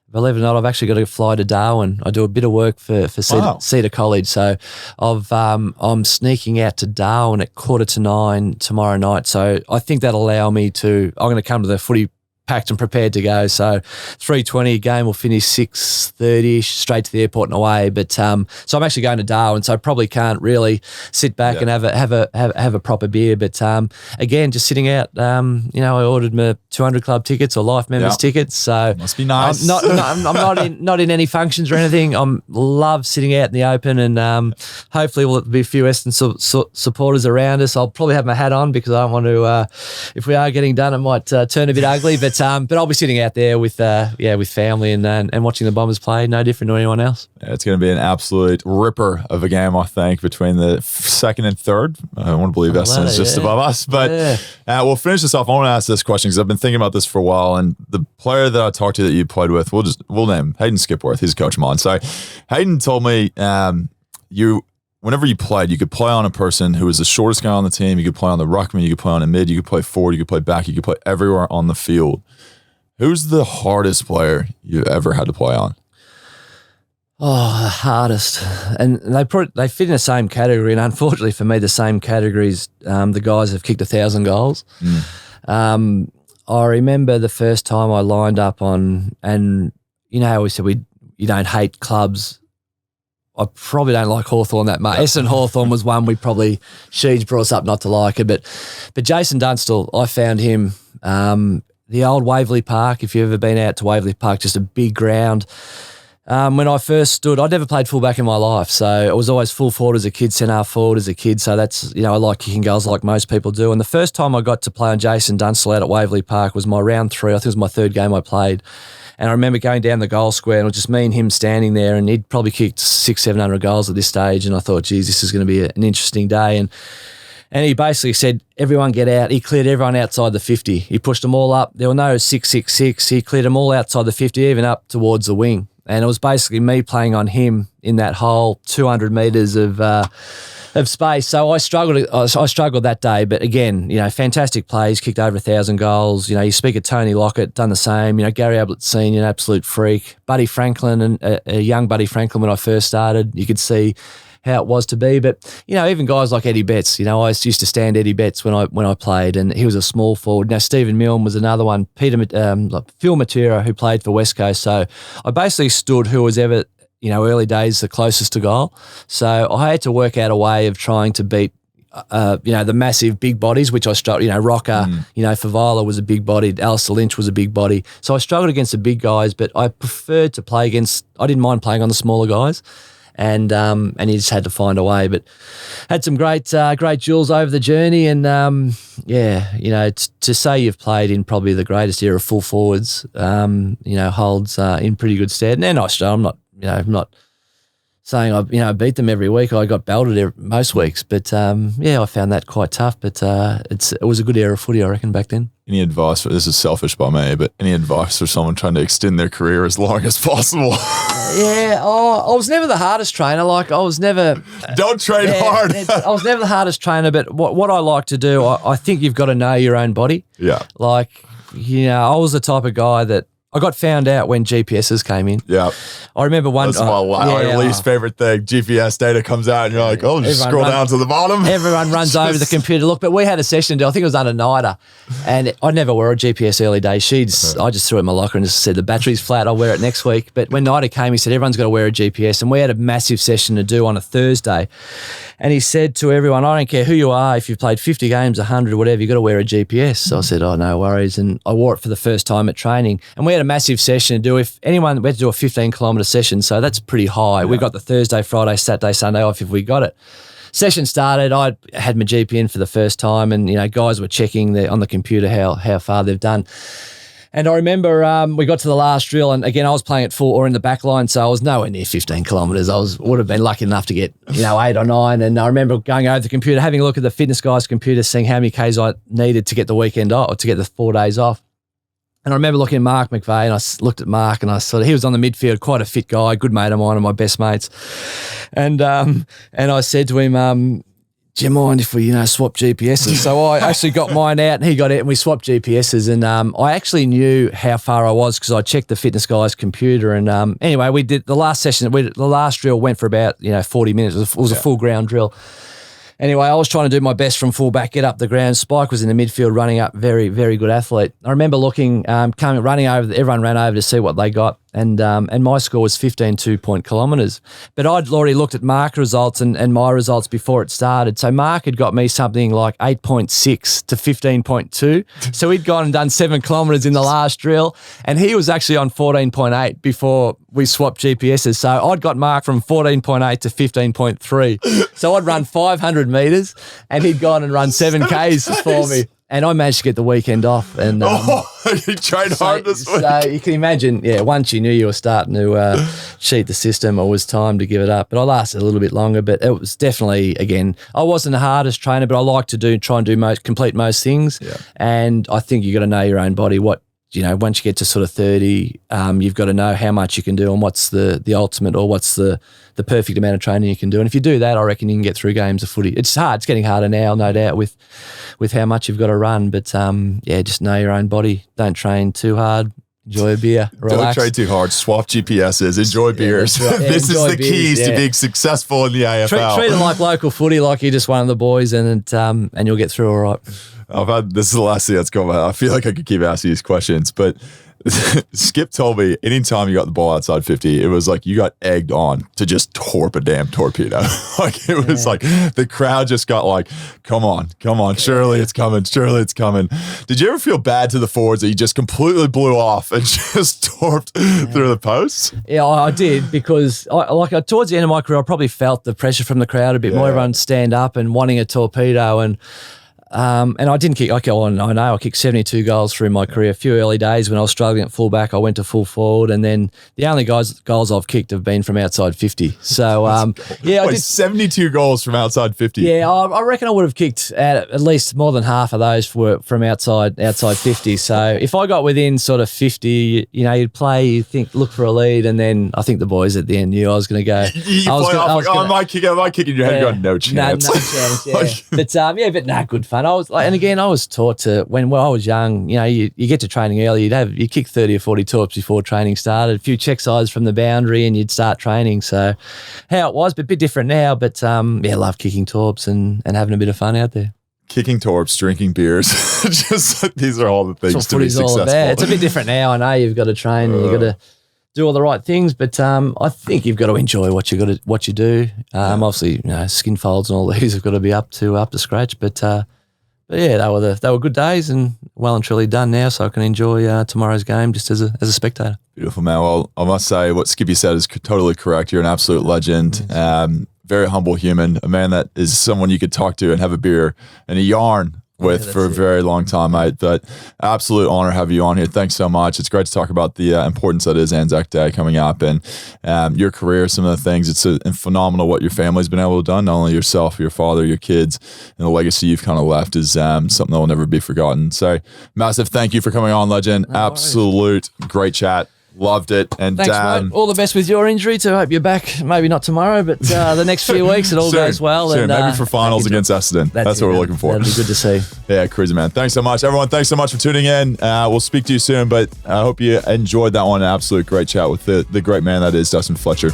Believe it or not, I've actually got to fly to Darwin. I do a bit of work for Cedar College. So I'm sneaking out to Darwin at 9:15 tomorrow night. So I think that'll allow me I'm going to come to the footy packed and prepared to go. So 3:20 game will finish 6:30ish, straight to the airport and away. But so I'm actually going to Darwin, so I probably can't really sit back and have a proper beer. But again, just sitting out. I ordered my 200 club tickets or life members tickets. So must be nice. I'm not in any functions or anything. I'm love sitting out in the open, and hopefully will be a few Essendon supporters around us. I'll probably have my hat on because I don't want to. If we are getting done, it might turn a bit ugly. But I'll be sitting out there with family and watching the Bombers play, no different to anyone else. Yeah, it's going to be an absolute ripper of a game, I think, between the second and third. I want to believe Essendon's just above us. But we'll finish this off. I want to ask this question because I've been thinking about this for a while. And the player that I talked to that you played with, we'll name Hayden Skipworth. He's a coach of mine. So Hayden told me whenever you played, you could play on a person who was the shortest guy on the team. You could play on the ruckman. You could play on a mid. You could play forward. You could play back. You could play everywhere on the field. Who's the hardest player you've ever had to play on? Oh, the hardest. And they fit in the same category. And unfortunately for me, the same categories, the guys have kicked 1,000 goals. I remember the first time I lined up on, and how we said you don't hate clubs. I probably don't like Hawthorn that much. Essendon Hawthorn was one Sheeds brought us up not to like it. But Jason Dunstall, I found him, the old Waverley Park, if you've ever been out to Waverley Park, just a big ground. When I first stood, I'd never played fullback in my life, so I was always full forward as a kid, centre-half forward as a kid, so that's, I like kicking goals like most people do. And the first time I got to play on Jason Dunstall out at Waverley Park was my round 3, I think it was my 3rd game I played. And I remember going down the goal square, and it was just me and him standing there, and he'd probably kicked 600-700 goals at this stage, and I thought, geez, this is going to be an interesting day. And he basically said, everyone get out. He cleared everyone outside the 50. He pushed them all up. There were no 666. He cleared them all outside the 50, even up towards the wing. And it was basically me playing on him in that whole 200 metres of space. So I struggled that day. But again, fantastic plays, kicked over 1,000 goals. You speak of Tony Lockett, done the same. Gary Ablett Senior, an absolute freak. Buddy Franklin, and a young Buddy Franklin when I first started. You could see how it was to be. But, even guys like Eddie Betts, I used to stand Eddie Betts when I played, and he was a small forward. Now, Stephen Milne was another one. Phil Matera, who played for West Coast. So I basically stood who was ever, early days, the closest to goal. So I had to work out a way of trying to beat the massive big bodies, which I struggled. Rocker, Favola was a big body. Alistair Lynch was a big body. So I struggled against the big guys, but I preferred to play against, I didn't mind playing on the smaller guys. And you just had to find a way, but had some great duels over the journey, and to say you've played in probably the greatest era of full forwards, holds in pretty good stead. And they're nice. I'm not saying I beat them every week. I got belted most weeks, but I found that quite tough. But it was a good era of footy, I reckon, back then. Any advice for, this is selfish by me, but any advice for someone trying to extend their career as long as possible? I was never the hardest trainer. I was never. Don't train hard. I was never the hardest trainer, but what I like to do, I think you've got to know your own body. Yeah. I was the type of guy that I got found out when GPSs came in. Yeah. I remember one. That's my least favorite thing. GPS data comes out and you're like, just scroll down to the bottom. Everyone runs over the computer. Look, but we had a session, I think it was under NIDA, and I never wore a GPS early days. I just threw it in my locker and just said, the battery's flat, I'll wear it next week. But when NIDA came, he said, everyone's got to wear a GPS. And we had a massive session to do on a Thursday. And he said to everyone, I don't care who you are, if you've played 50 games, 100 or whatever, you've got to wear a GPS. So I said, no worries. And I wore it for the first time at training. And we had a massive session to do. We had to do a 15-kilometre session, so that's pretty high. Yeah. We got the Thursday, Friday, Saturday, Sunday off if we got it. Session started, I had my GP in for the first time, and guys were checking on the computer how far they've done. And I remember we got to the last drill, and again, I was playing at full or in the back line, so I was nowhere near 15 kilometres. I would have been lucky enough to get 8 or 9. And I remember going over the computer, having a look at the fitness guy's computer, seeing how many Ks I needed to get the weekend off, or to get the 4 days off. And I remember looking at Mark McVeigh, and I looked at Mark, and he was on the midfield, quite a fit guy, good mate of mine, and my best mates. And I said to him, do you mind if we, swap GPSs? So I actually got mine out and he got it, and we swapped GPSs. And I actually knew how far I was because I checked the fitness guy's computer. And anyway, we did the last session. The last drill went for about 40 minutes. It was a full ground drill. Anyway, I was trying to do my best from full back, get up the ground. Spike was in the midfield running up, very, very good athlete. I remember looking, running over, everyone ran over to see what they got. And my score was 15 2-point kilometres. But I'd already looked at Mark results and my results before it started. So Mark had got me something like 8.6 to 15.2. So he'd gone and done 7 kilometres in the last drill. And he was actually on 14.8 before we swapped GPSs. So I'd got Mark from 14.8 to 15.3. So I'd run 500 metres and he'd gone and run 7Ks for me. And I managed to get the weekend off. And you trained hard this week. So you can imagine, once you knew you were starting to cheat the system, it was time to give it up. But I lasted a little bit longer. But it was definitely, again, I wasn't the hardest trainer, but I like to try and complete most things. Yeah. And I think you got to know your own body. Once you get to sort of 30, you've got to know how much you can do and what's the ultimate, or what's the perfect amount of training you can do. And if you do that, I reckon you can get through games of footy. It's hard. It's getting harder now, no doubt, with how much you've got to run. But just know your own body. Don't train too hard. Enjoy a beer. Relax. Don't train too hard. Swap GPSs. Enjoy beers. Right. This is the keys to being successful in the AFL. Treat it like local footy, like you're just one of the boys, and you'll get through all right. This is the last thing that's going on. I feel like I could keep asking these questions, but Skip told me anytime you got the ball outside 50, it was like you got egged on to just torp a damn torpedo. It was like the crowd just got like, come on, surely it's coming. Did you ever feel bad to the forwards that you just completely blew off and just torped through the posts? Yeah, I did, because towards the end of my career, I probably felt the pressure from the crowd a bit more. Everyone stand up and wanting a torpedo, and And I didn't kick. I know I kicked 72 goals through my career. A few early days when I was struggling at fullback, I went to full forward, and then the only goals I've kicked have been from outside 50. So I did 72 goals from outside 50. Yeah, I reckon I would have kicked at least more than half of those from outside 50. So if I got within sort of 50, you'd play, you think, look for a lead, and then I think the boys at the end knew I was going to go. Am I kicking your head? Going, no chance. No chance. Yeah. But good fun. I was taught to when I was young. You get to training early. You kick 30 or 40 torps before training started. A few check sides from the boundary, and you'd start training. So how it was, but a bit different now. But love kicking torps and having a bit of fun out there. Kicking torps, drinking beers, just these are all the things to be successful. It's a bit different now. I know you've got to train and you've got to do all the right things, but I think you've got to enjoy what you do. Obviously, skin folds and all these have got to be up to scratch. But yeah, they were good days and well and truly done now, so I can enjoy tomorrow's game just as a spectator. Beautiful, man. Well, I must say what Skippy said is totally correct. You're an absolute legend. Very humble human, a man that is someone you could talk to and have a beer and a yarn with for a very long time, mate. But absolute honor to have you on here. Thanks so much. It's great to talk about the importance that is Anzac Day coming up and your career, some of the things. It's phenomenal what your family's been able to do, not only yourself, your father, your kids, and the legacy you've kind of left is something that will never be forgotten. So massive thank you for coming on, legend. No absolute worries. Great chat. Loved it. And thanks, mate. All the best with your injury too. Hope you're back. Maybe not tomorrow, but the next few weeks it all goes well. Soon. And maybe for finals against Essendon. That's what we're looking for. That'd be good to see. Yeah, crazy, man. Thanks so much, everyone. Thanks so much for tuning in. We'll speak to you soon, but I hope you enjoyed that one. An absolute great chat with the great man that is Dustin Fletcher.